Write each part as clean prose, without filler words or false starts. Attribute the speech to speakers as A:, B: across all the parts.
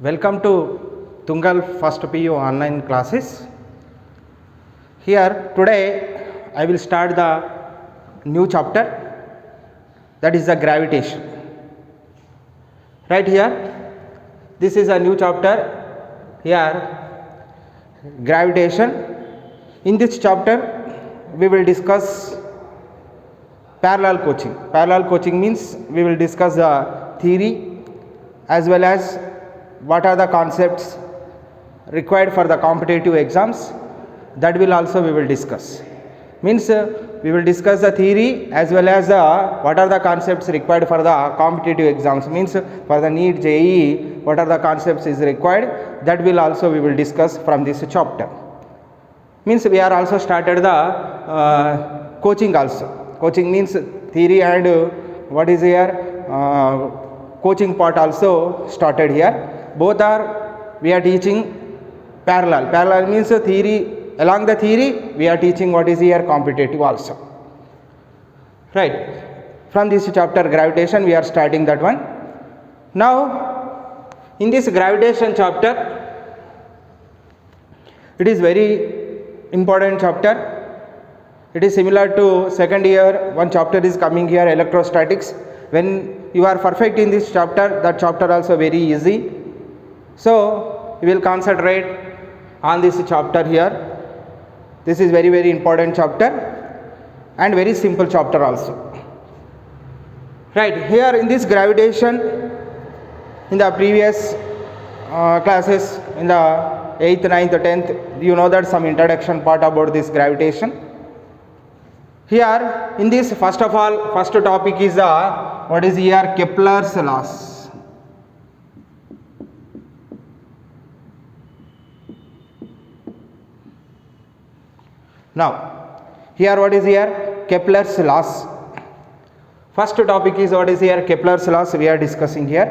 A: Welcome to Tungal First PU online classes. Here today I will start the new chapter, that is the gravitation. Right here, this is a new chapter. Here, gravitation. In this chapter we will discuss parallel coaching. Parallel coaching means we will discuss the theory as well as what are the concepts required for the competitive exams. That will also we will discuss. Means we will discuss the theory as well as what are the concepts required for the competitive exams. Means for the NEET, JEE, what are the concepts is required, that will also we will discuss from this chapter. Means we are also started the coaching also. Coaching means theory and what is here coaching part also started here. Both are we are teaching parallel. Parallel means theory. Along the theory we are teaching what is here competitive also. Right. From this chapter gravitation we are starting that one. Now in this gravitation chapter, it is very important chapter. It is similar to second year one chapter is coming here, electrostatics. When you are perfect in this chapter, that chapter also very easy. So we will concentrate on this chapter here. This is very important chapter and very simple chapter also. Right, here in this gravitation, in the previous classes, in the 8th, 9th, 10th, you know that some introduction part about this gravitation. Here in this, first of all, first topic is what is here Kepler's laws. Now here what is here Kepler's laws. First topic is what is here Kepler's laws we are discussing here.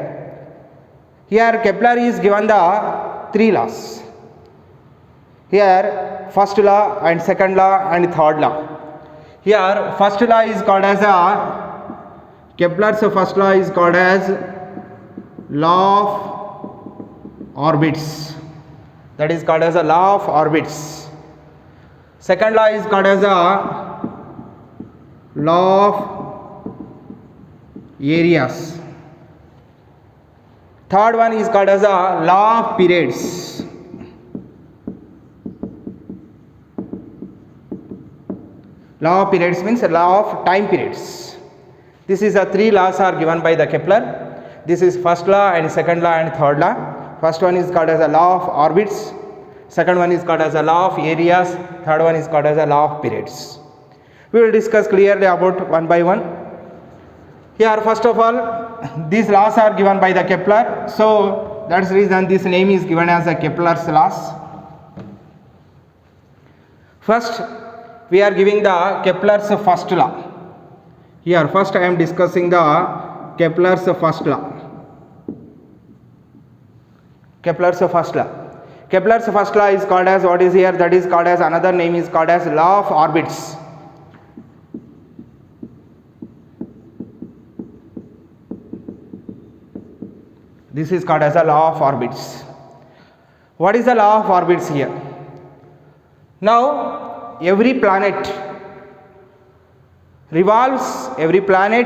A: Here Kepler is given the three laws. Here first law and second law and third law. Here first law is called as Kepler's first law is called as law of orbits. That is called as a law of orbits. Second law is called as a law of areas. Third one is called as a law of periods. Law of periods means law of time periods. This is the three laws are given by the Kepler. This is first law and second law and third law. First one is called as a law of orbits. Second one is called as a law of areas. Third one is called as a law of periods. We will discuss clearly about one by one. Here first of all, these laws are given by the Kepler. So that's the reason this name is given as the Kepler's laws. First we are giving the Kepler's first law. Here first I am discussing the Kepler's first law. Kepler's first law. Kepler's first law is called as what is here, that is called as another name is called as law of orbits. This is called as a law of orbits. What is the law of orbits here? Now every planet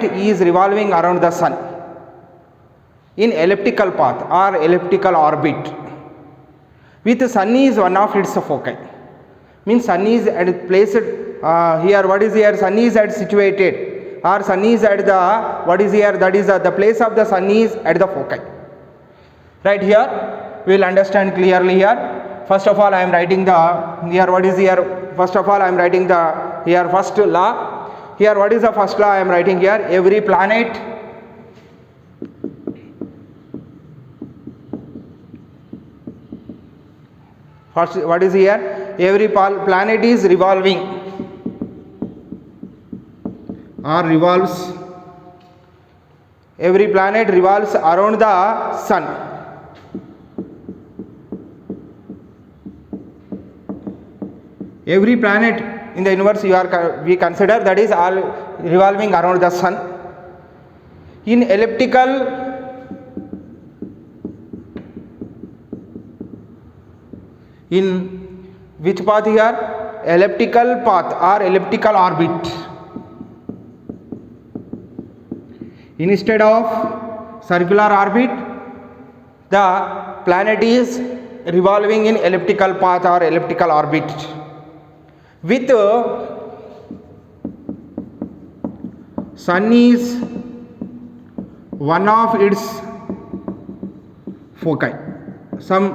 A: is revolving around the sun in elliptical path or elliptical orbit. With the sun is one of its foci. Means sun is at placed here. What is here? Sun is at situated, or sun is at the what is here? That is the place of the sun is at the foci. Right here, we will understand clearly here. First of all, I am writing the here. What is here? First of all, I am writing the here first law. Here, what is the first law I am writing here? Every planet first, what is here? Every planet is revolving or revolves. Every planet revolves around the sun. Every planet in the universe we consider that is all revolving around the sun in elliptical in which path here? Elliptical path or elliptical orbit. Instead of circular orbit, the planet is revolving in elliptical path or elliptical orbit with sun is one of its foci. Some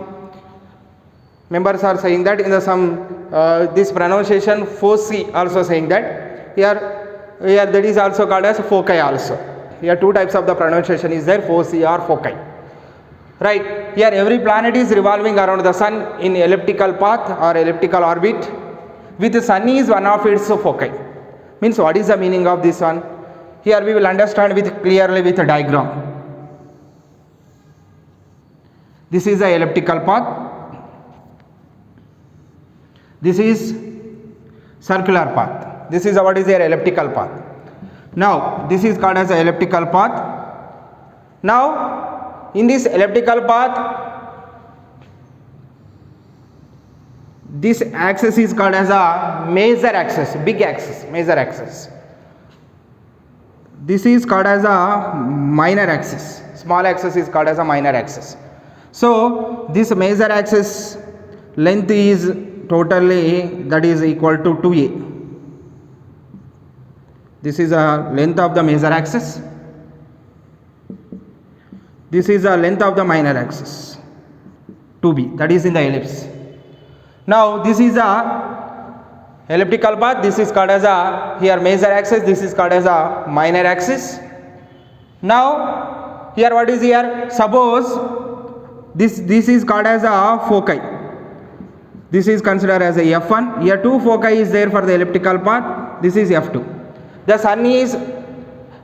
A: members are saying that in the this pronunciation foci also saying that here that is also called as foci also. Here two types of the pronunciation is there, foci or foci. Right, here every planet is revolving around the sun in elliptical path or elliptical orbit with the sun is one of its foci. Means what is the meaning of this one? Here we will understand clearly with a diagram. This is the elliptical path. This is circular path. This is what is their elliptical path. Now this is called as a elliptical path. Now in this elliptical path, this axis is called as a major axis, big axis, major axis. This is called as a minor axis. Small axis is called as a minor axis. So this major axis length is totally that is equal to 2a. This is a length of the major axis. This is the length of the minor axis, 2b, that is in the ellipse. Now this is a elliptical path. This is called as a here major axis. This is called as a minor axis. Now here what is here? Suppose this is called as a foci. This is considered as a f1. Here two foci is there for the elliptical path. This is f2. The sun is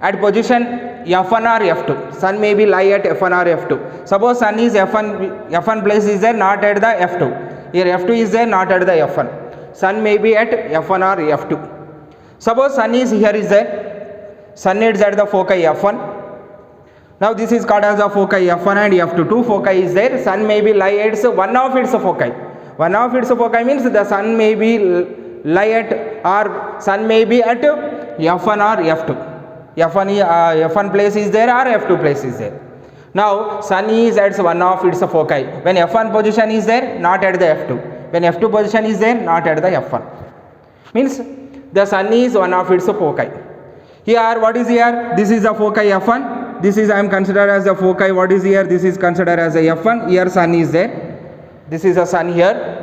A: at position f1 or f2. Sun may be lie at f1 or f2. Suppose sun is f1 place is there, not at the f2. Here f2 is there, not at the f1. Sun may be at f1 or f2. Suppose sun is here is there. Sun is at the foci f1. Now this is called as a foci f1 and f2. Two foci is there. Sun may be lie at one of its foci. One of its foci means the sun may be lie at or sun may be at f1 or f2. F1 place is there or f2 place is there. Now sun is at one of its foci. When f1 position is there, not at the f2. When f2 position is there, not at the f1. Means the sun is one of its foci. Here what is here? This is the foci f1. This is I am considered as the foci. What is here? This is considered as a f1. Here sun is there. This is the sun here.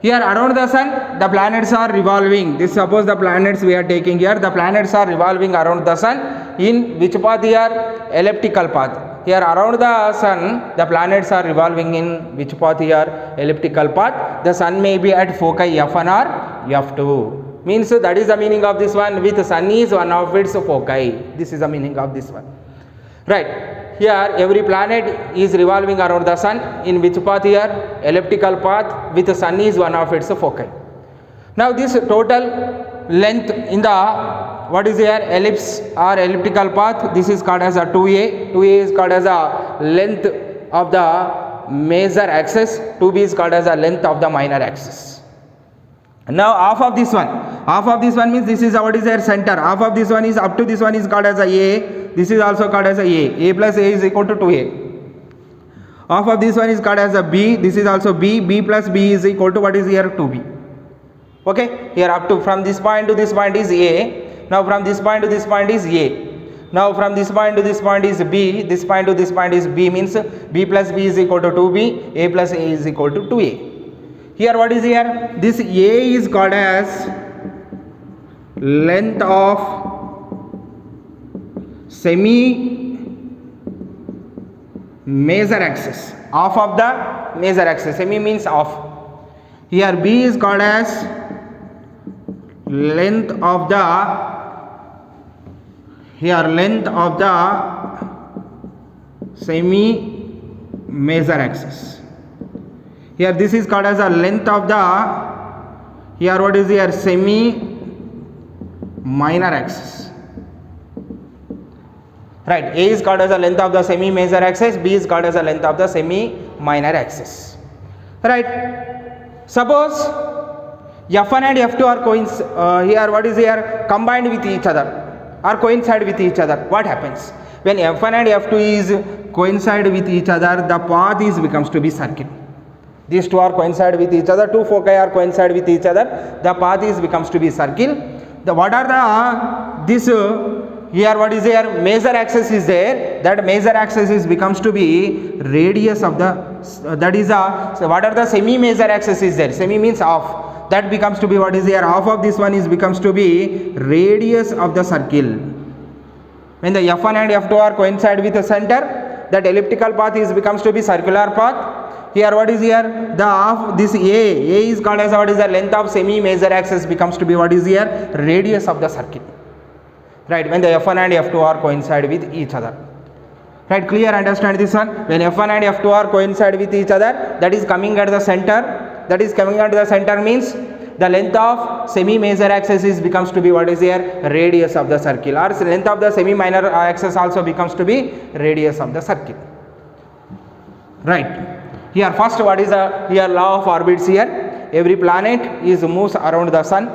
A: Here around the sun, the planets are revolving. This suppose the planets we are taking here. The planets are revolving around the sun in which path here? Elliptical path. Here around the sun, the planets are revolving in which path here? Elliptical path. The sun may be at foci f1 or f2. Means that is the meaning of this one. With sun is one of its foci. This is the meaning of this one. Right. Here every planet is revolving around the sun in which path here? Elliptical path with the sun is one of its foci. Now this total length in the what is here? Ellipse or elliptical path. This is called as a 2a. 2a is called as a length of the major axis. 2b is called as a length of the minor axis. Now half of this one means this is what is their center. Half of this one is up to this one is called as a. This is also called as a. A plus a is equal to 2a. Half of this one is called as a b. This is also b. B plus b is equal to what is here? 2b. Okay. Here up to from this point to this point is a. Now from this point to this point is a. Now from this point to this point is b. This point to this point is b means b plus b is equal to 2b. A plus a is equal to 2a. Here what is here? This a is called as length of semi major axis, half of the major axis. Semi means half. Here b is called as length of the semi major axis. Here this is called as a length of the here what is here? Semi minor axis. Right, A is called as the length of the semi major axis, B is called as the length of the semi minor axis. Right. Suppose F1 and F2 are here, what is here, combined with each other or coincide with each other. What happens? When F1 and F2 is coincide with each other, the path is becomes to be circle. These two are coincide with each other, two foci are coincide with each other, the path is becomes to be circle. The what are the this here what is here, major axis is there, that major axis is becomes to be radius of the that is so what are the semi major axis is there, semi means half, that becomes to be what is here, half of this one is becomes to be radius of the circle. When the F1 and F2 are coincide with the center, that elliptical path is becomes to be circular path. Here what is here, the half this A is called as what is the length of semi major axis becomes to be what is here, radius of the circle. Right, when the F1 and F2 are coincide with each other. Right, clear, understand this one. When F1 and F2 are coincide with each other, that is coming at the center, that is coming at the center means the length of semi major axis is becomes to be what is here, radius of the circle, or length of the semi minor axis also becomes to be radius of the circle. Right, here first what is the here law of orbits here, every planet is moves around the sun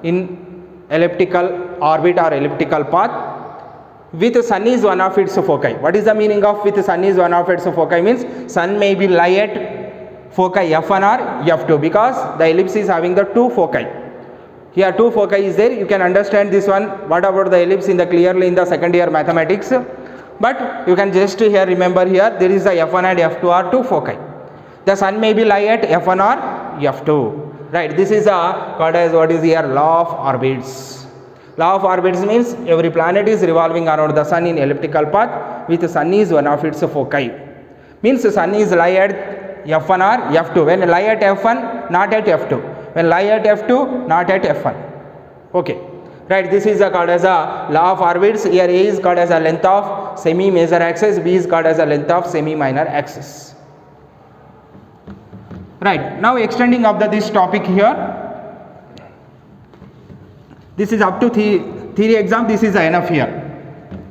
A: in elliptical orbit or elliptical path. With sun is one of its foci. What is the meaning of with sun is one of its foci? Means sun may be lie at foci F1 or F2 because the ellipse is having the two foci. Here two foci is there, you can understand this one. What about the ellipse in the clearly in the second year mathematics, but you can just here remember here there is the F1 and F2 are two foci. The sun may be lie at F1 or F2. Right, this is called as what is here, law of orbits. Law of orbits means every planet is revolving around the sun in elliptical path with sun is one of its foci. Means sun is lie at F1 or F2. When lie at F1, not at F2. When lie at F2, not at F1. Okay. Right, this is called as a law of orbits. Here A is called as a length of semi major axis, B is called as a length of semi minor axis. Right, now extending of this topic here, this is up to theory exam, this is enough here,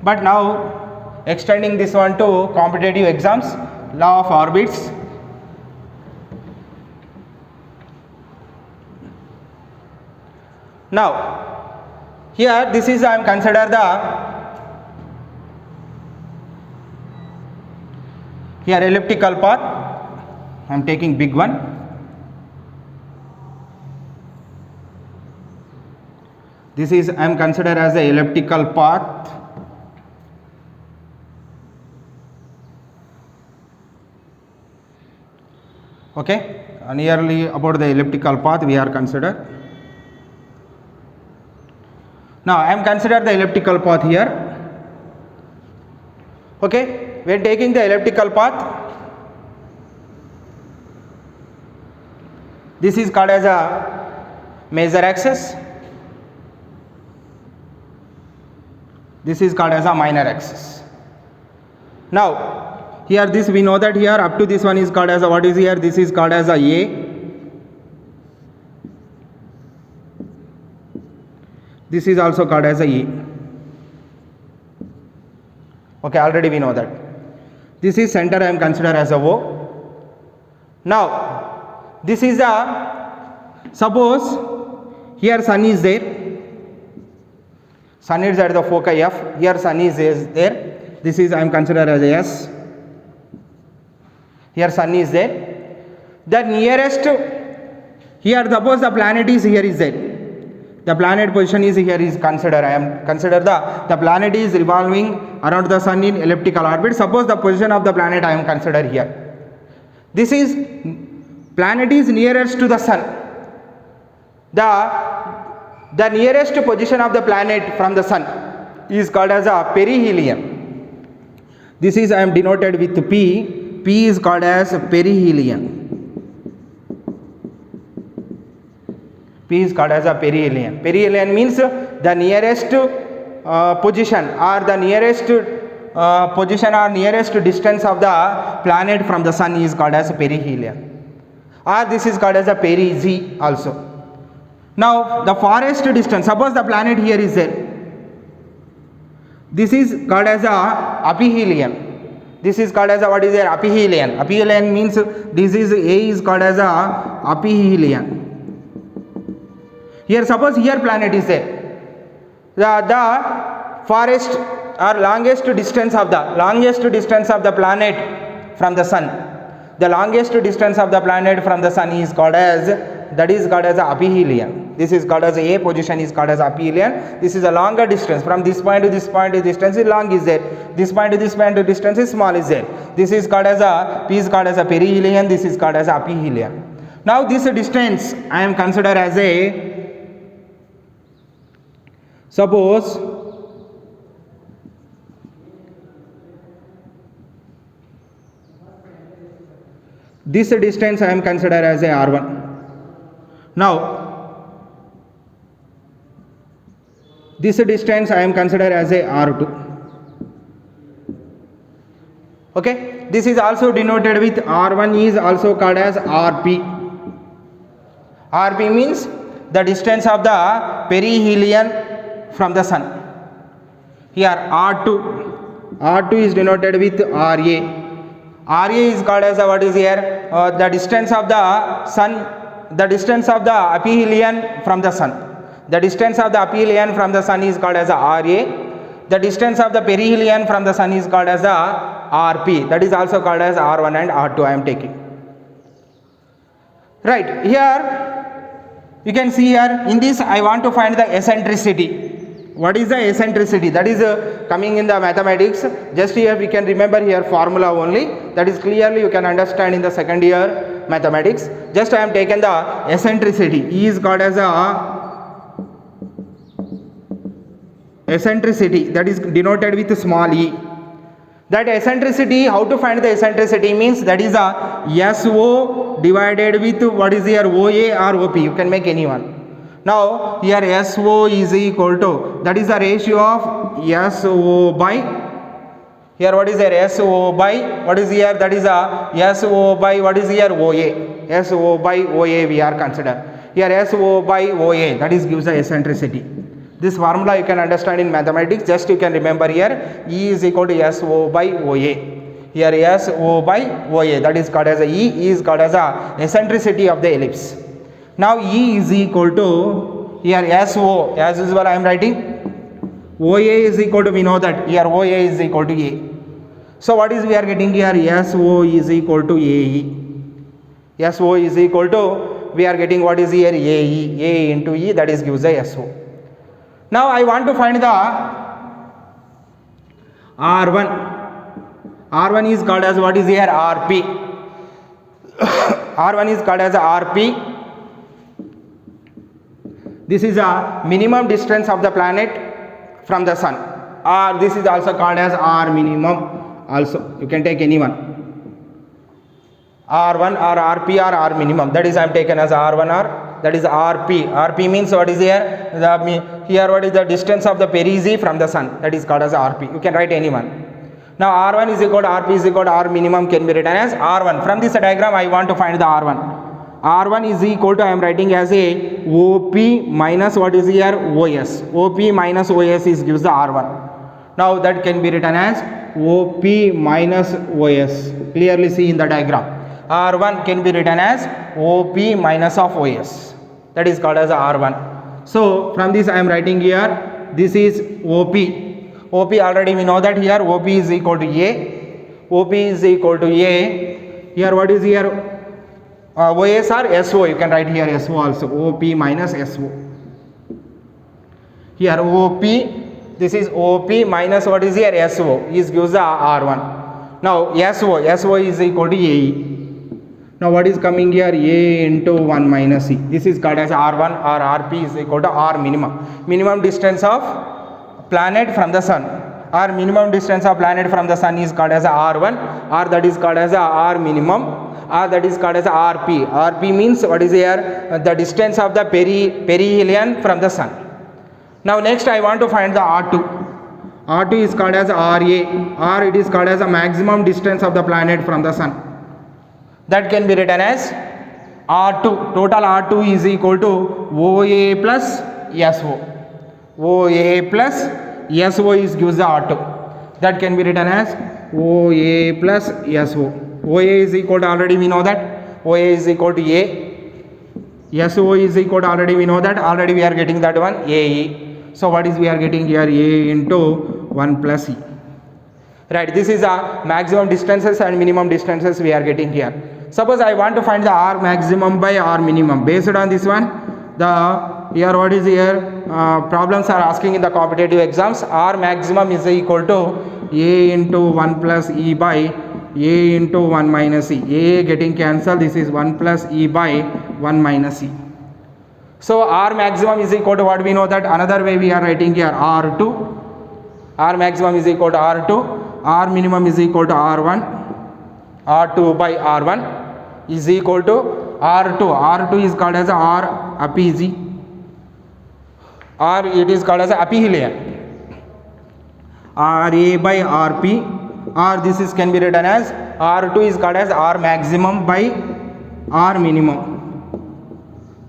A: but now extending this one to competitive exams, law of orbits. Now here this is I am consider the here elliptical path. I am taking big one. This is I am considered as a elliptical path. Okay, nearly about the elliptical path we are considered. Now I am considered the elliptical path here. Okay, when taking the elliptical path, this is called as a major axis. This is called as a minor axis. Now here this we know that here up to this one is called as a what is here, this is called as a this is also called as a okay, already we know that. This is center, I am considered as a O. Now this is suppose here sun is there, sun is at the foci F, here sun is there, this is I am considered as a S, here sun is there, the nearest here suppose the planet is here is there, the planet position is here is considered, I am consider the planet is revolving around the sun in elliptical orbit, suppose the position of the planet I am considered here, this is planet is nearest to the sun, the nearest position of the planet from the sun is called as a perihelion. This is I am denoted with P, P is called as perihelion. P is called as a perihelion. Perihelion means the nearest position or the nearest position or nearest distance of the planet from the sun is called as perihelion, or this is called as a perigee also. Now the farthest distance, suppose the planet here is there, this is called as a aphelion. This is called as a what is there, aphelion. Aphelion means this is A is called as a aphelion. Here suppose here planet is there. The farthest or longest distance of the planet from the sun. The longest distance of the planet from the sun is called as aphelion. This is called as A position is called as aphelion. This is a longer distance from this point to this point. The distance is long is there. This point to this point the distance is small is there. This is called as P is called as a perihelion. This is called as aphelion. Now this distance I am consider as a, suppose this distance I am consider as a R1. Now this distance I am consider as a R2. Okay, this is also denoted with R1 is also called as RP. RP means the distance of the perihelion from the sun. Here R2 is denoted with RA. RA is called as what is here? The distance of the sun, the distance of the aphelion from the sun. The distance of the aphelion from the sun is called as RA. The distance of the perihelion from the sun is called as RP. That is also called as R1 and R2 I am taking. Right, here you can see here in this I want to find the eccentricity. What is the eccentricity? That is coming in the mathematics. Just here we can remember here formula only. That is clearly you can understand in the second year mathematics. Just I am taken the eccentricity. E is called as eccentricity, that is denoted with small e. That eccentricity, how to find the eccentricity means that is a SO divided with what is here OA or OP. You can make any one. Now here SO is equal to, that is the ratio of SO by, here what is there SO by, what is here, that is a SO by what is here OA. SO by OA we are consider. Here SO by OA, that is gives the eccentricity. This formula you can understand in mathematics. Just you can remember here E is equal to SO by OA. Here SO by OA, that is called as E is called as eccentricity of the ellipse. Now E is equal to, here SO as usual I am writing. OA is equal to, we know that here OA is equal to A. So what is we are getting here? SO is equal to AE. SO is equal to, we are getting what is here AE. A into E, that is gives the SO. Now I want to find the R1. R1 is called as what is here RP. R1 is called as RP. This is a minimum distance of the planet from the sun. Or this is also called as R minimum. Also you can take any one. R1 or RP or R minimum. That is I am taken as R1 or that is RP. RP means what is here? Here what is the distance of the perigee from the sun? That is called as RP. You can write any one. Now R1 is equal to RP is equal to R minimum can be written as R1. From this diagram I want to find the R1. R1 is equal to, I am writing as a OP minus what is here OS. OP minus OS is gives the R1. Now that can be written as OP minus OS. Clearly see in the diagram. R1 can be written as OP minus of OS. That is called as R1. So from this I am writing here, this is OP. OP already we know that here OP is equal to A. OP is equal to A. Here what is here? OS or SO. You can write here SO also. OP minus SO. Here OP. This is OP minus what is here SO. Is gives the R1. Now SO. SO is equal to AE. Now what is coming here? A into 1 minus E. This is called as R1 or RP is equal to R minimum. Minimum distance of planet from the sun. Or minimum distance of planet from the sun is called as R1, or that is called as R minimum, or that is called as RP. RP means what is here? The distance of the perihelion from the sun. Now next I want to find the R2. R2 is called as RA, or it is called as a maximum distance of the planet from the sun. That can be written as R2. Total R2 is equal to OA plus SO. OA plus SO is gives the R2. That can be written as OA plus SO. OA is equal to, already we know that OA is equal to A. SO is equal to, already we know that, already we are getting that one, AE. So what is we are getting here? A into 1 plus E. Right, this is a maximum distances and minimum distances we are getting here. Suppose I want to find the R maximum by R minimum. Based on this one, here what is here, problems are asking in the competitive exams. R maximum is equal to A into 1 plus E by A into 1 minus E. A getting cancelled, this is 1 plus E by 1 minus E. So R maximum is equal to what we know that, another way we are writing here, R2. R maximum is equal to R2. R minimum is equal to R1. R2 by R1 is equal to R2. R2 is called as R apogee, or it is called as aphelion. RA by RP, or this is can be written as R2 is called as R maximum by R minimum.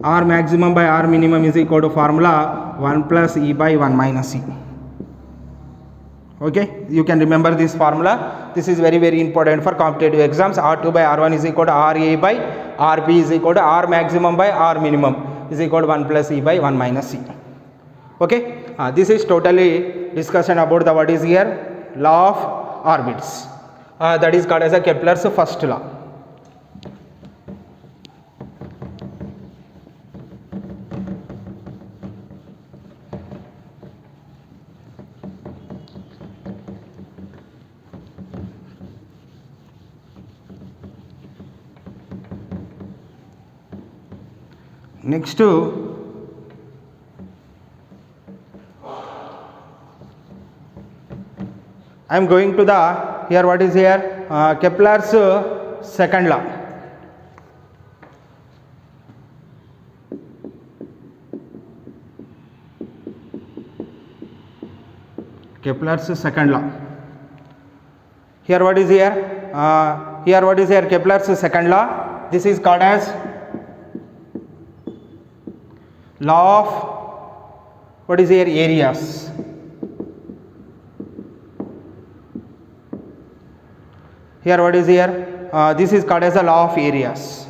A: R maximum by R minimum is equal to formula 1 plus E by 1 minus E. Okay, you can remember this formula. This is very important for competitive exams. R2 by R1 is equal to RA by RP is equal to R maximum by R minimum is equal to 1 plus E by 1 minus E. Okay, this is totally discussion about the what is here, law of orbits. That is called as a Kepler's first law. Next I am going to the, here what is here, Kepler's second law. Kepler's second law. Here what is here, here what is here, Kepler's second law. This is called as law of what is here, areas. Here what is here, this is called as the law of areas.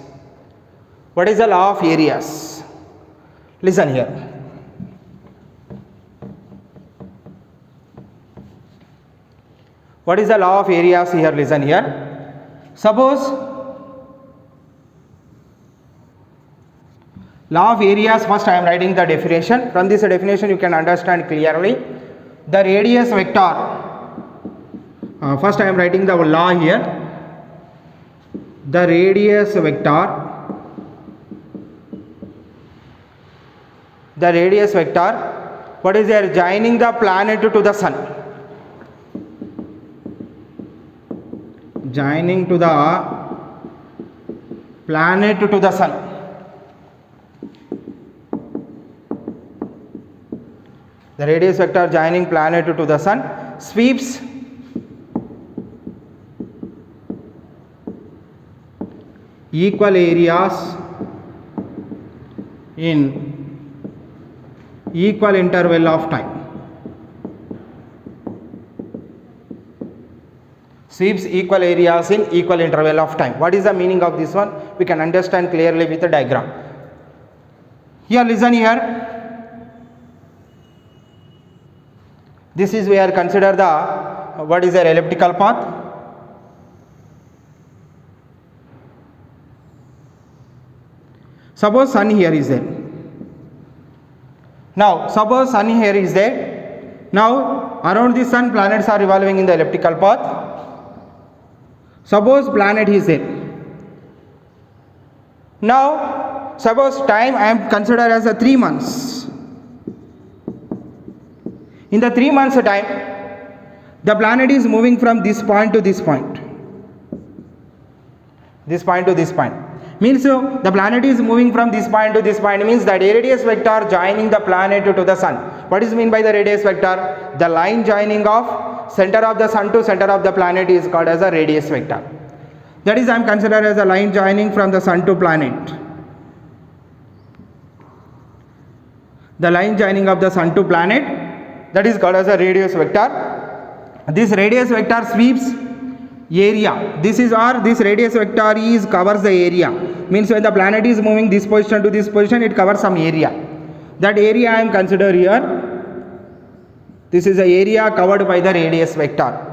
A: What is the law of areas? Listen here. What is the law of areas here? Listen here. Suppose law of areas, first I am writing the definition. From this definition you can understand clearly. The radius vector, first I am writing the law here. The radius vector, what is there, joining the planet to the sun. Joining to the planet to the sun. The radius vector joining planet to the sun sweeps equal areas in equal interval of time. Sweeps equal areas in equal interval of time. What is the meaning of this one? We can understand clearly with the diagram. Here listen here. This is where consider the what is the elliptical path. Suppose sun here is there. Now suppose sun here is there. Now around the sun planets are revolving in the elliptical path. Suppose planet is there. Now suppose time I am consider as a 3 months. In the 3 months time, the planet is moving from this point to this point. This point to this point. Means the planet is moving from this point to this point, means that radius vector joining the planet to the sun. What is mean by the radius vector? The line joining of center of the sun to center of the planet is called as a radius vector. That is I am considered as a line joining from the sun to planet. The line joining of the sun to planet, that is called as a radius vector. This radius vector sweeps area. This is or this radius vector is covers the area. Means when the planet is moving this position to this position, it covers some area. That area I am consider here. This is the area covered by the radius vector.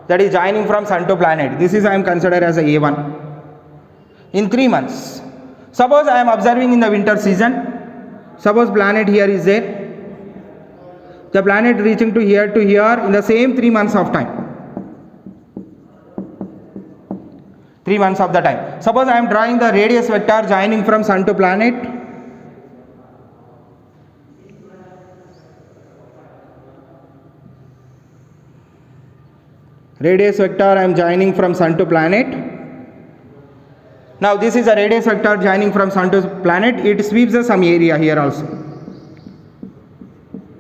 A: That is joining from sun to planet. This is I am considered as a A1. In 3 months. Suppose I am observing in the winter season. Suppose planet here is there. The planet reaching to here in the same 3 months of time. 3 months of the time. Suppose I am drawing the radius vector joining from sun to planet. Radius vector I am joining from sun to planet. Now this is a radius vector joining from sun to planet. It sweeps some area here also.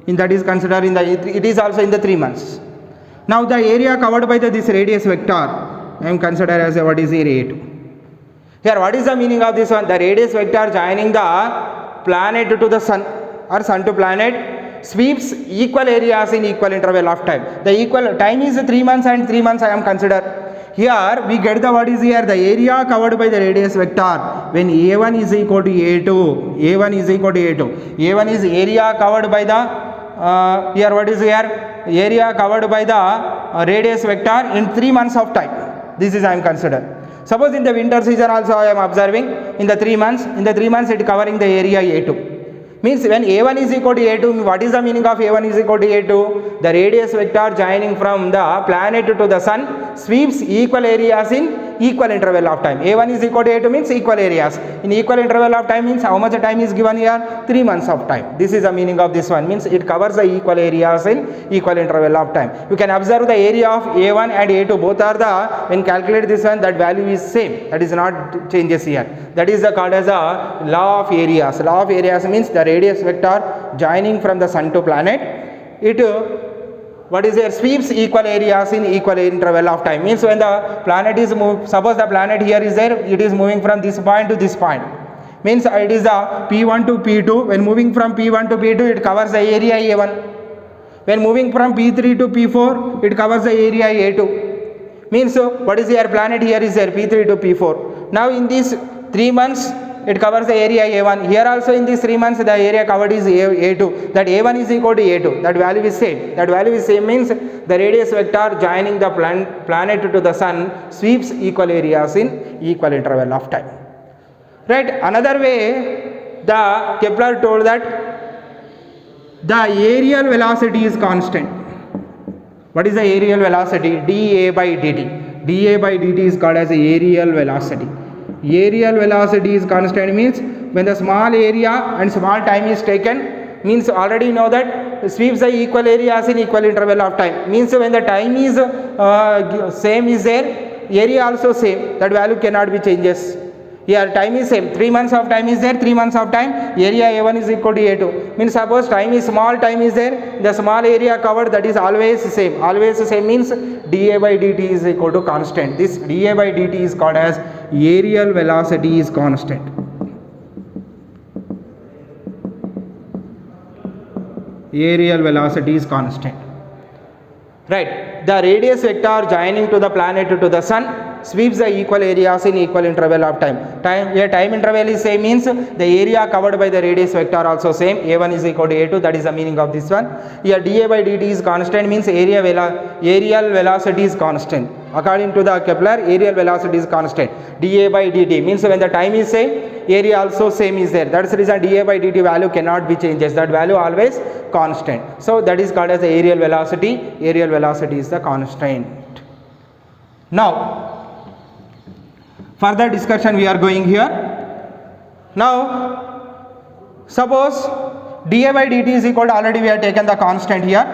A: In that is considered in the it is also in the 3 months. Now the area covered by this radius vector I am considered as what is here A2. Here what is the meaning of this one? The radius vector joining the planet to the sun or sun to planet sweeps equal areas in equal interval of time. The equal time is 3 months and 3 months I am considered. Here we get the what is here the area covered by the radius vector when A1 is equal to A2. A1 is equal to A2. A1 is area covered by the here what is here area covered by the radius vector in 3 months of time. This is I am considered. Suppose in the winter season also I am observing in the 3 months. In the 3 months it covering the area A2. Means when A1 is equal to A2, what is the meaning of A1 is equal to A2? The radius vector joining from the planet to the sun sweeps equal areas in equal interval of time. A1 is equal to A2 means equal areas. In equal interval of time means how much time is given here? 3 months of time. This is the meaning of this one. Means it covers the equal areas in equal interval of time. You can observe the area of A1 and A2 both are the, when calculate this one, that value is same. That is not changes here. That is called as a law of areas. Law of areas means the radius vector joining from the sun to planet, it what is there sweeps equal areas in equal interval of time. Means when the planet is moved, suppose the planet here is there, it is moving from this point to this point. Means it is the P1 to P2. When moving from P1 to P2, it covers the area A1. When moving from P3 to P4, it covers the area A2. Means what is your planet here is there P3 to P4. Now in these 3 months it covers the area A1. Here also in these 3 months the area covered is A2. That A1 is equal to A2. That value is same. That value is same means the radius vector joining the planet to the sun sweeps equal areas in equal interval of time. Right. Another way the Kepler told that the aerial velocity is constant. What is the aerial velocity? dA by dt. dA by dt is called as aerial velocity. Aerial velocity is constant means when the small area and small time is taken, means already know that sweeps the equal areas in equal interval of time. Means when the time is same is there, area also same. That value cannot be changes. Here time is same. 3 months of time is there, 3 months of time, area A1 is equal to A2. Means suppose time is small, time is there, the small area covered, that is always same. Always same means dA by dt is equal to constant. This dA by dt is called as aerial velocity is constant. Aerial velocity is constant. Right. The radius vector joining to the planet to the sun sweeps the equal areas in equal interval of time. Here time interval is same means the area covered by the radius vector also same. A1 is equal to A2. That is the meaning of this one. Here dA by dt is constant means aerial velocity is constant. According to the Kepler, aerial velocity is constant. dA by dt means when the time is same, area also same is there. That is the reason dA by dt value cannot be changes. That value always constant. So that is called as the aerial velocity. Aerial velocity is the constant. Now further discussion we are going here. Now suppose dA by dt is equal to, already we have taken the constant here.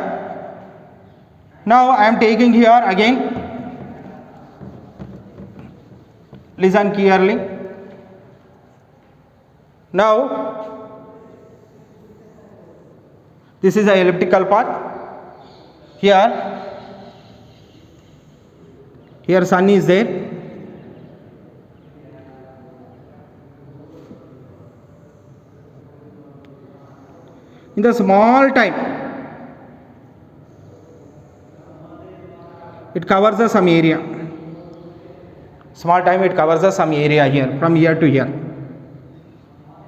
A: Now I am taking here again, listen clearly. Now this is the elliptical path. Here sun is there. In the small time, it covers some area. Small time it covers some area here from here to here.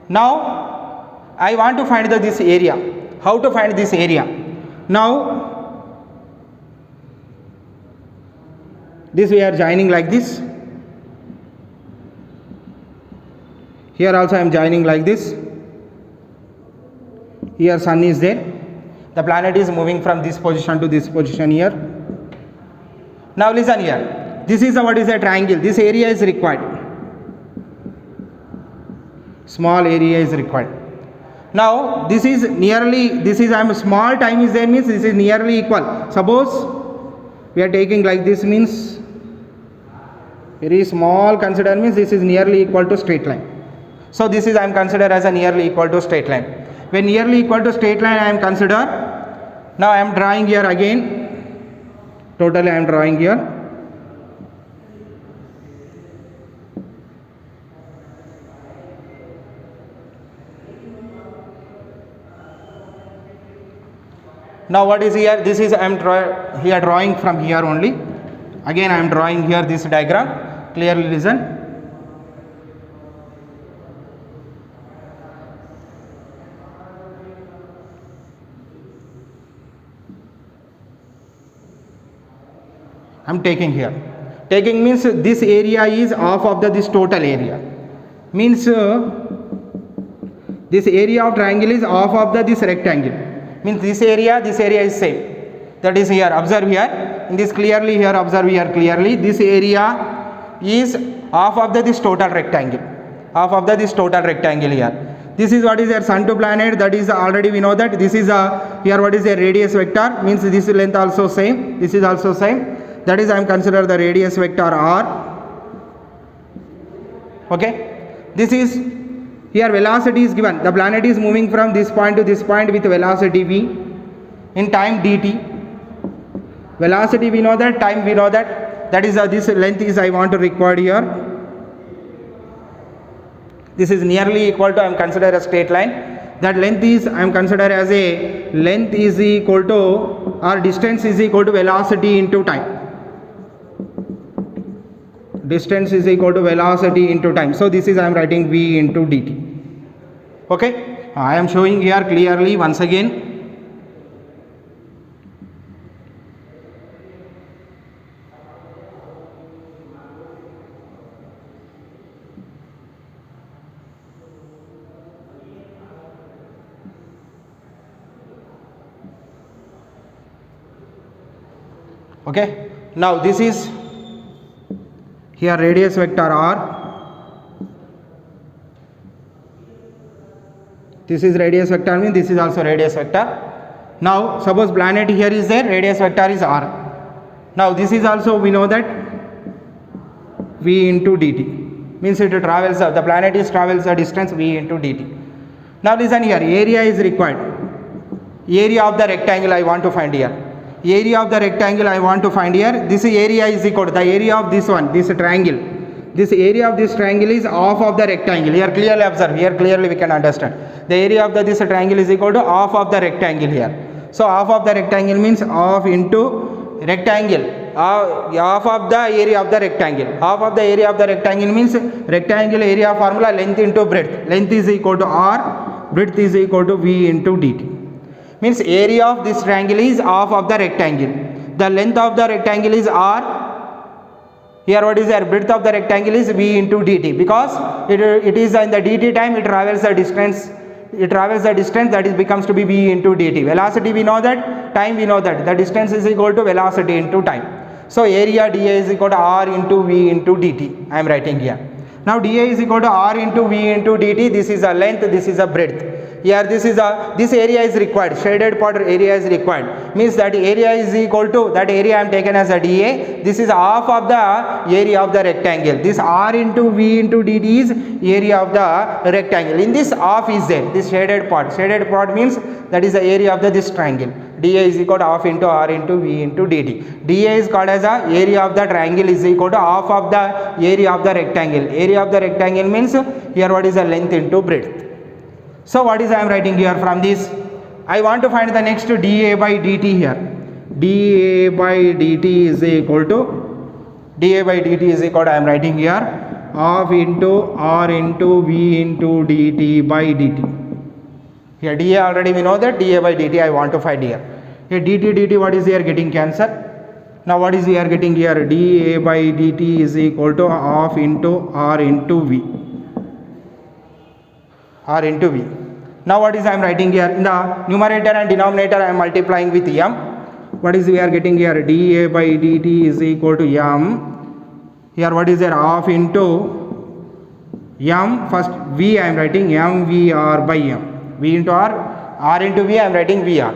A: Now I want to find this area. How to find this area? Now this we are joining like this. Here also I am joining like this. Here sun is there. The planet is moving from this position to this position here. Now listen here. This is what is a triangle. This area is required. Small area is required. Now this is nearly, this is small time is there means this is nearly equal. Suppose we are taking like this means very small consider means this is nearly equal to straight line. So this is I am considered as a nearly equal to straight line. When nearly equal to straight line I am consider. Now I am drawing here again. Totally I am drawing here. Now what is here? This is I am here drawing from here only. Again I am drawing here this diagram. Clearly listen. I am taking here. Taking means this area is half of this total area. Means this area of triangle is half of this rectangle. Means this area is same. That is here. Observe here. In this clearly here. Observe here clearly. This area is half of this total rectangle. Half of this total rectangle here. This is what is your sun to planet. That is already we know that. This is here what is a radius vector. Means this length also same. This is also same. That is I am consider the radius vector r. Okay. This is here velocity is given. The planet is moving from this point to this point with velocity v in time dt. Velocity we know that, time we know that. That is this length is I want to record here. This is nearly equal to I am consider a straight line. That length is I am consider as a length is equal to or distance is equal to velocity into time. Distance is equal to velocity into time. So this is I am writing v into dt. Okay, I am showing here clearly once again. Okay, now this is here radius vector r. This is radius vector means this is also radius vector. Now suppose planet here is there, radius vector is r. Now this is also we know that v into dt means it travels the planet is travels the distance v into dt. Now listen here, area is required. Area of the rectangle I want to find here. Area of the rectangle I want to find here. This area is equal to the area of this one, this triangle. This area of this triangle is half of the rectangle. Here clearly observe. Here clearly we can understand. The area of this triangle is equal to half of the rectangle here. So half of the rectangle means half into rectangle. Half of the area of the rectangle. Half of the area of the rectangle means rectangle area formula length into breadth. Length is equal to r. Breadth is equal to v into dt. Means area of this triangle is half of the rectangle. The length of the rectangle is r. Here what is there? Breadth of the rectangle is v into dt, because it is in the dt time it travels the distance. It travels the distance, that is becomes to be v into dt. Velocity we know that, time we know that. The distance is equal to velocity into time. So area dA is equal to r into v into dt. I am writing here. Now dA is equal to r into v into dt. This is a length, this is a breadth. Here this area is required, shaded part area is required, means that area is equal to that area I am taken as a dA. This is half of the area of the rectangle. This r into v into dt is area of the rectangle. In this half is there, this shaded part means that is the area of this triangle. dA is equal to half into r into v into dt. dA is called as a area of the triangle is equal to half of the area of the rectangle. Area of the rectangle means here what is the length into breadth. So what is I am writing here from this? I want to find the next dA by dt here. dA by dt is equal to dA by dt is equal to, I am writing here, of into R into V into dt by dt. Here dA already we know that, dA by dt I want to find here. Here dt what is here, getting cancelled. Now what is we are getting here, dA by dt is equal to of into R into V. R into V. Now what is I am writing here, in the numerator and denominator I am multiplying with m. What is we are getting here, dA by dt is equal to m. Here what is there, of into m, first V I am writing mVr by m. V into R into V I am writing Vr.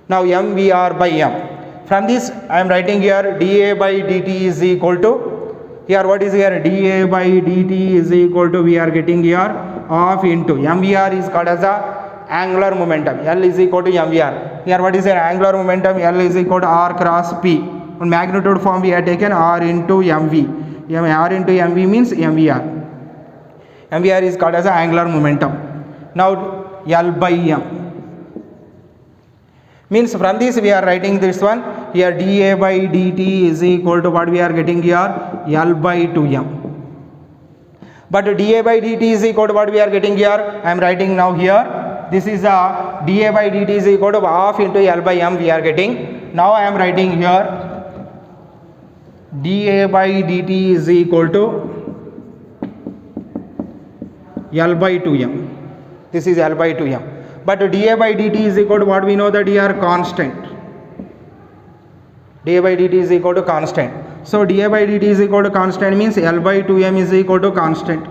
A: Now mVr by m. From this I am writing here dA by dt is equal to, here what is here, dA by dt is equal to, we are getting here of into mVr is called as a angular momentum, L is equal to mVr. Here what is your angular momentum, L is equal to R cross P. On magnitude form we have taken R into mV. R into mV means mVr. mVr is called as a angular momentum. Now L by m. Means from this we are writing this one, here dA by dt is equal to, what we are getting here, L by 2m. But dA by dt is equal to, what we are getting here, I am writing now here, this is a dA by dt is equal to half into L by m we are getting. Now I am writing here dA by dt is equal to L by 2m. This is L by 2m. But dA by dt is equal to, what we know that here, constant. dA by dt is equal to constant. So dA by dt is equal to constant means L by 2m is equal to constant.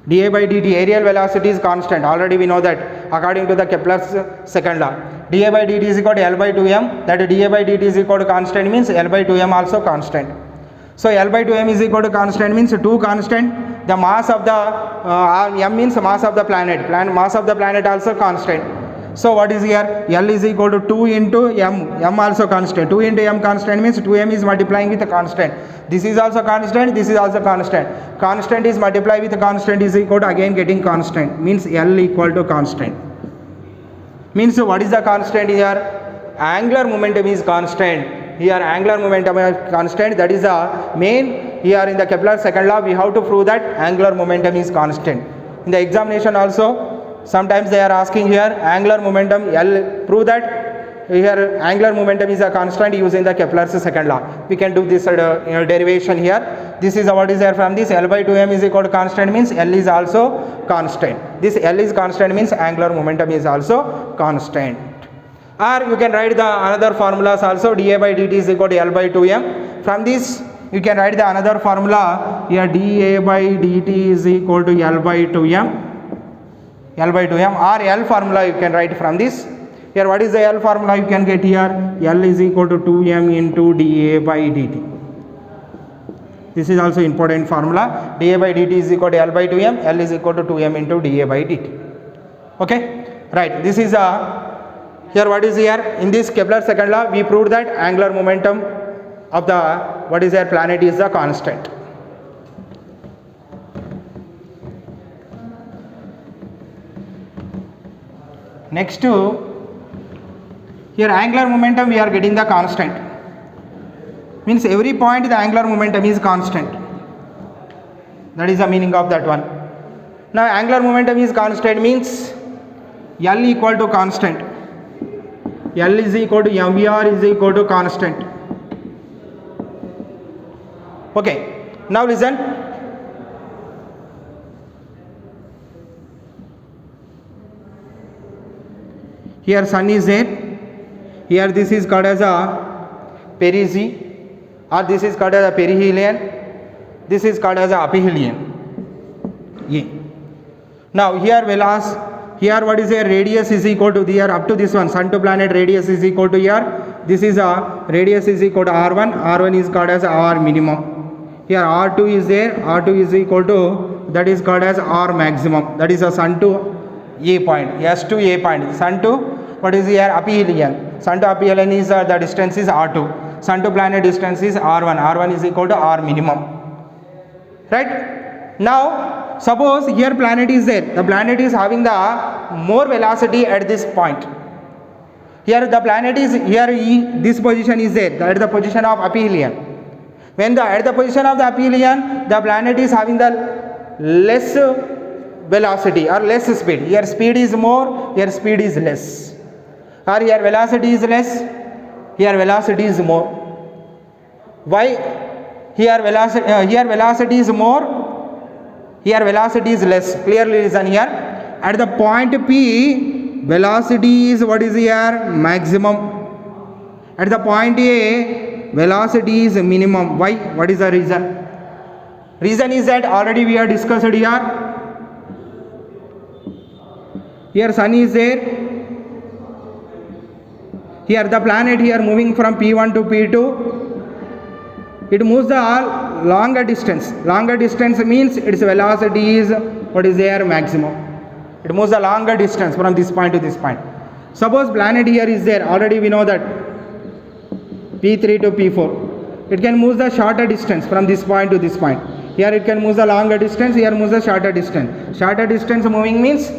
A: dA by dt, aerial velocity is constant, already we know that according to the Kepler's second law. dA by dt is equal to L by 2m, that dA by dt is equal to constant means L by 2m also constant. So L by 2m is equal to constant means 2 constant. The mass of the m means mass of the planet, mass of the planet also constant. So what is here, L is equal to 2 into m also constant. 2 into m constant means 2m is multiplying with a constant. This is also constant, this is also constant. Constant is multiplied with a constant is equal to again getting constant, means L equal to constant. Means what is the constant here? Angular momentum is constant. Here angular momentum is constant, that is the main, here in the Kepler's second law we have to prove that angular momentum is constant. In the examination also sometimes they are asking here angular momentum, L, prove that here angular momentum is a constant using the Kepler's second law. We can do this derivation here. This is what is there from this, L by 2m is equal to constant means L is also constant. This L is constant means angular momentum is also constant. Or you can write the another formulas also, dA by dt is equal to L by 2m. From this you can write the another formula here, dA by dt is equal to L by 2m. L by 2m, or L formula you can write from this. Here what is the L formula you can get here, L is equal to 2m into dA by dt. This is also important formula, dA by dt is equal to L by 2m, L is equal to 2m into dA by dt. Okay, right, this is a, here what is here, in this Kepler second law we proved that angular momentum of the, what is there, planet is the constant. Next to, here angular momentum we are getting the constant, means every point the angular momentum is constant. That is the meaning of that one. Now angular momentum is constant means L equal to constant. L is equal to mVr is equal to constant. Okay, now listen. Here sun is there, here this is called as a perigee, or this is called as a perihelion, this is called as a aphelion. Yeah. Now here velocity, here what is here, radius is equal to here up to this one, sun to planet radius is equal to here, this is a radius is equal to r1, r1 is called as r minimum. Here r2 is there, r2 is equal to, that is called as r maximum, that is a sun to A point, S to A point, sun to, what is here, aphelion, sun to aphelion is the distance is r2, sun to planet distance is r1, r1 is equal to r minimum, right? Now suppose here planet is there, the planet is having the more velocity at this point. Here the planet is here, this position is there, that is the position of aphelion. When the at the position of the aphelion, the planet is having the less velocity or less speed. Here speed is more, here speed is less. Or here velocity is less, here velocity is more. Why? Here velocity is more, here velocity is less. Clearly reason here. At the point P, velocity is what is here? Maximum. At the point A, velocity is minimum. Why? What is the reason? Reason is that already we have discussed here. Here sun is there. Here the planet here moving from P1 to P2. It moves the longer distance. Longer distance means its velocity is what is there? Maximum. It moves the longer distance from this point to this point. Suppose planet here is there. Already we know that P3 to P4. It can move the shorter distance from this point to this point. Here it can move the longer distance. Here moves the shorter distance. Shorter distance moving means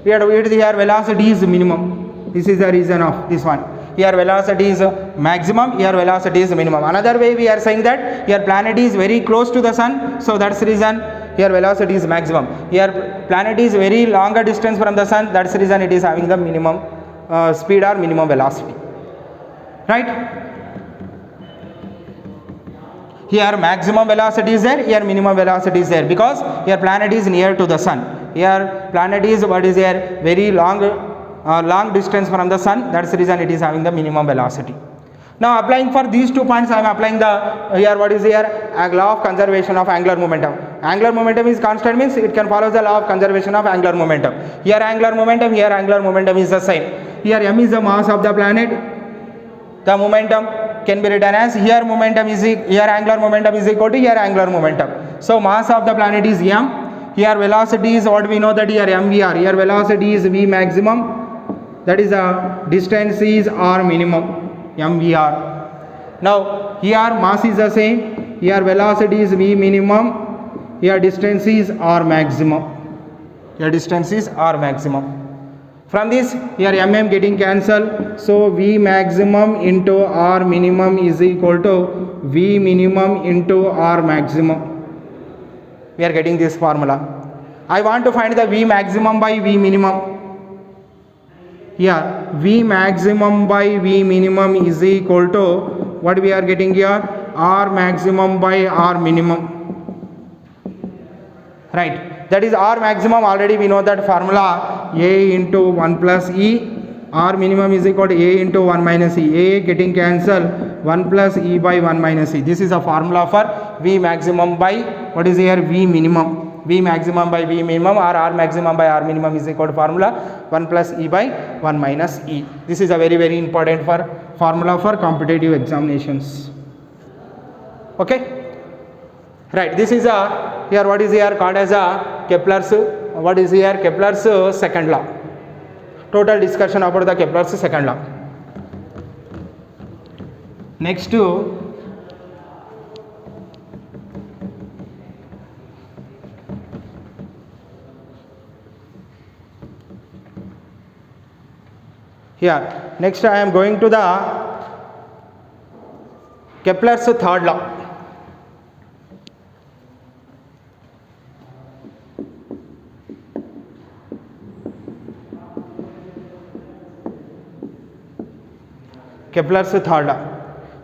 A: here velocity is minimum. This is the reason of this one. Here velocity is maximum, here velocity is minimum. Another way we are saying that here planet is very close to the sun, so that's the reason here velocity is maximum. Here planet is very longer distance from the sun, that's the reason it is having the minimum speed or minimum velocity. Right? Here maximum velocity is there, here minimum velocity is there, because here planet is near to the sun. Here planet is what is here? Very long distance from the sun, that's the reason it is having the minimum velocity. Now applying for these 2 points, I am applying the here what is here? Law of conservation of angular momentum. Angular momentum is constant means it can follow the law of conservation of angular momentum. Here angular momentum, here angular momentum is the same. Here m is the mass of the planet. The momentum can be written as here momentum is here angular momentum is equal to here angular momentum. So mass of the planet is m. Here velocity is what we know that here mvr. Here velocity is v maximum. That is the distance is r minimum, mvr. Now here mass is the same. Here velocity is v minimum. Here distance is r maximum. Here distance is r maximum. From this here mm getting cancelled, so v maximum into r minimum is equal to v minimum into r maximum. We are getting this formula. I want to find the v maximum by v minimum. Here v maximum by v minimum is equal to what we are getting here? R maximum by r minimum. Right. That is r maximum, already we know that formula, a into 1 plus e. R minimum is equal to a into 1 minus e. A getting cancelled, 1 plus e by 1 minus e. This is a formula for v maximum by what is here? V minimum. V maximum by v minimum or r maximum by r minimum is equal to formula 1 plus e by 1 minus e. This is a very very important formula for competitive examinations. Okay. Right, this is a here what is here called as a Kepler's what is here? Kepler's second law. Total discussion about the Kepler's second law. Next to here, next I am going to the Kepler's third law. Kepler's third law.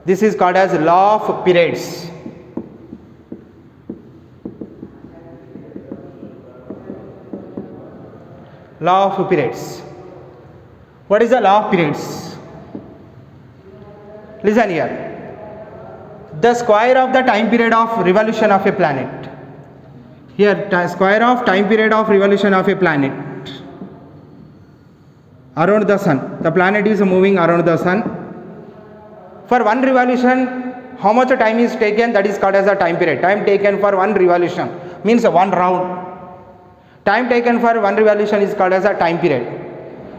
A: This is called as law of periods. Law of periods. What is the law of periods? Listen here. The square of the time period of revolution of a planet. Here, square of time period of revolution of a planet around the sun. The planet is moving around the sun. For one revolution, how much time is taken? That is called as a time period. Time taken for one revolution means one round. Time taken for one revolution is called as a time period.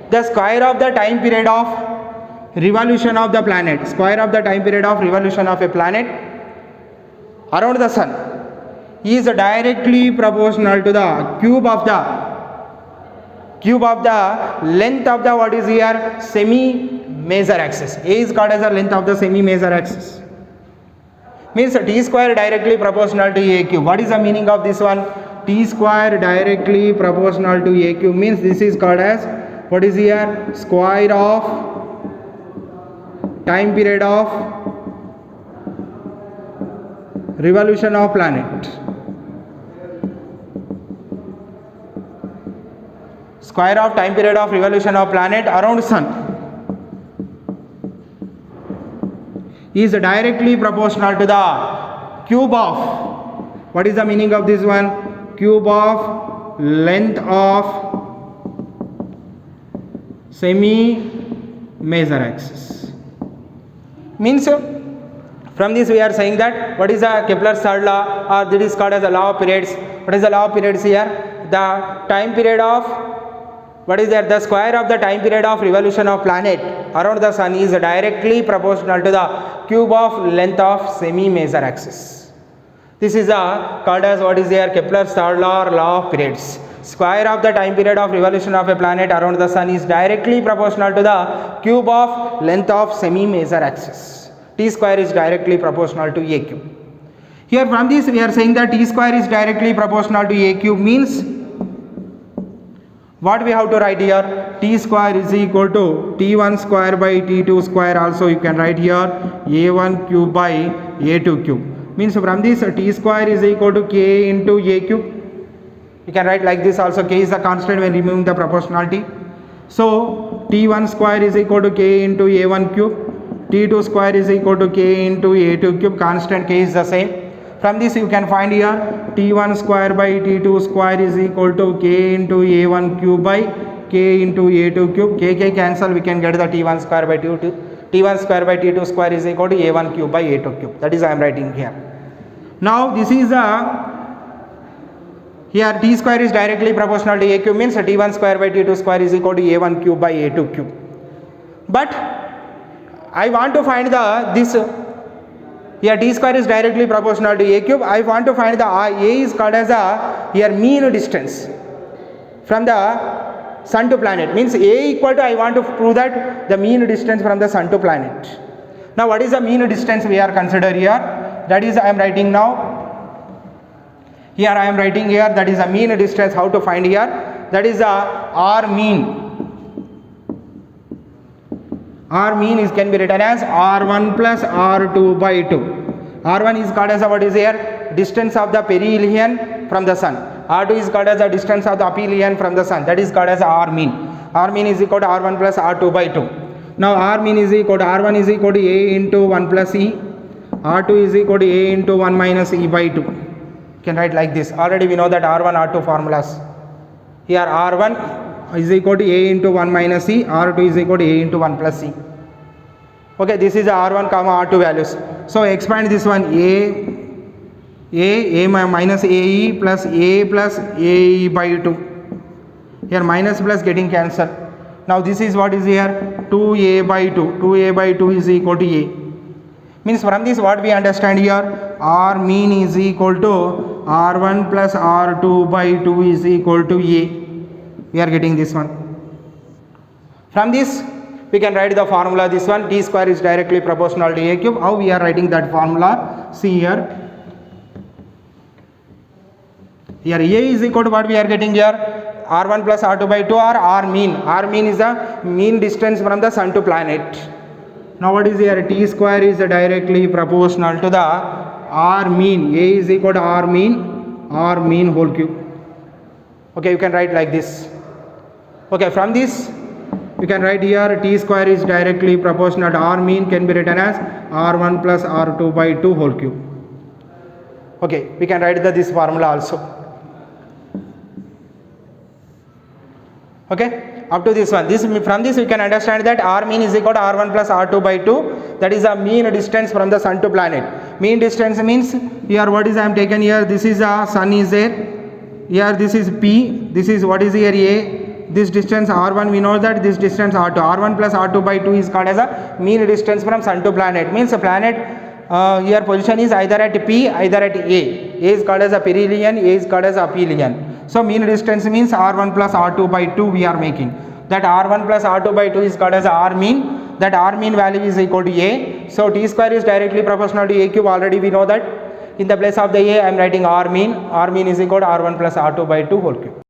A: The square of the time period of revolution of the planet, square of the time period of revolution of a planet around the sun is directly proportional to the cube of the length of the what is here? Semi major axis. A is called as the length of the semi major axis. means t square directly proportional to a cube. What is the meaning of this one? T square directly proportional to a cube means this is called as, what is here, square of time period of revolution of planet. Square of time period of revolution of planet around sun is directly proportional to the cube of, what is the meaning of this one? Cube of length of semi major axis. Means from this we are saying that what is the Kepler's third law, or that is called as the law of periods. What is the law of periods here? The time period of, what is that, the square of the time period of revolution of planet around the sun is directly proportional to the cube of length of semi major axis. This is called as, what is there, Kepler's third law or law of periods. Square of the time period of revolution of a planet around the sun is directly proportional to the cube of length of semi major axis. T square is directly proportional to a cube. Here from this we are saying that t square is directly proportional to a cube means what we have to write here? T square is equal to t1 square by t2 square. Also you can write here a1 cube by a2 cube. Means from this t square is equal to k into a cube. You can write like this also, k is the constant when removing the proportionality. So t1 square is equal to k into a1 cube, t2 square is equal to k into a2 cube, constant k is the same. From this you can find here t1 square by t2 square is equal to k into a1 cube by k into a2 cube. K cancel, we can get the t1 square by t1 square by t2 square is equal to a1 cube by a2 cube. That is I am writing here. Now this is here t square is directly proportional to a cube means t1 square by t2 square is equal to a1 cube by a2 cube. But I want to find this here t square is directly proportional to a cube. I want to find the a is called as here mean distance from the sun to planet, means a equal to, I want to prove that the mean distance from the sun to planet. Now what is the mean distance we are consider here? That is I am writing now. Here I am writing here, that is a mean distance. How to find here? That is R mean. R mean is can be written as R1 plus R2 by 2. R1 is called as what is here? Distance of the perihelion from the sun. R2 is called as the distance of the aphelion from the sun. That is called as R mean. R mean is equal to R1 plus R2 by 2. Now R mean is equal to R1 is equal to A into 1 plus E. R2 is equal to A into 1 minus E by 2. You can write like this. Already we know that R1 R2 formulas. Here R1 is equal to A into 1 minus E. R2 is equal to A into 1 plus E. Okay, this is R1 comma R2 values. So expand this one, A minus AE plus AE by 2. Here minus plus getting cancelled. Now this is what is here? 2A by 2. 2A by 2 is equal to A. Means from this what we understand here? R mean is equal to R1 plus R2 by 2 is equal to A. We are getting this one. From this we can write the formula, this one, t square is directly proportional to a cube. How we are writing that formula? See here. Here A is equal to what we are getting here? R1 plus R2 by 2 or R mean. R mean is the mean distance from the sun to planet. Now what is here? T square is directly proportional to the R mean. A is equal to R mean whole cube. Okay, you can write like this. Okay, from this you can write here t square is directly proportional to R mean can be written as R1 plus R2 by 2 whole cube. Okay, we can write this formula also. Okay, up to this one. From this we can understand that R mean is equal to R1 plus R2 by 2. That is the mean distance from the sun to planet. Mean distance means here what is I am taken here? This is sun is there. Here this is P. This is what is here A. This distance R1 we know that this distance R2. R1 plus R2 by 2 is called as a mean distance from sun to planet. Means the planet here position is either at P either at A. A is called as a perihelion, A is called as aphelion. So mean distance means R1 plus R2 by 2 we are making. That R1 plus R2 by 2 is called as R mean. That R mean value is equal to A. So t square is directly proportional to a cube, already we know that. In the place of the a I am writing r mean is equal to r1 plus r2 by 2 whole cube.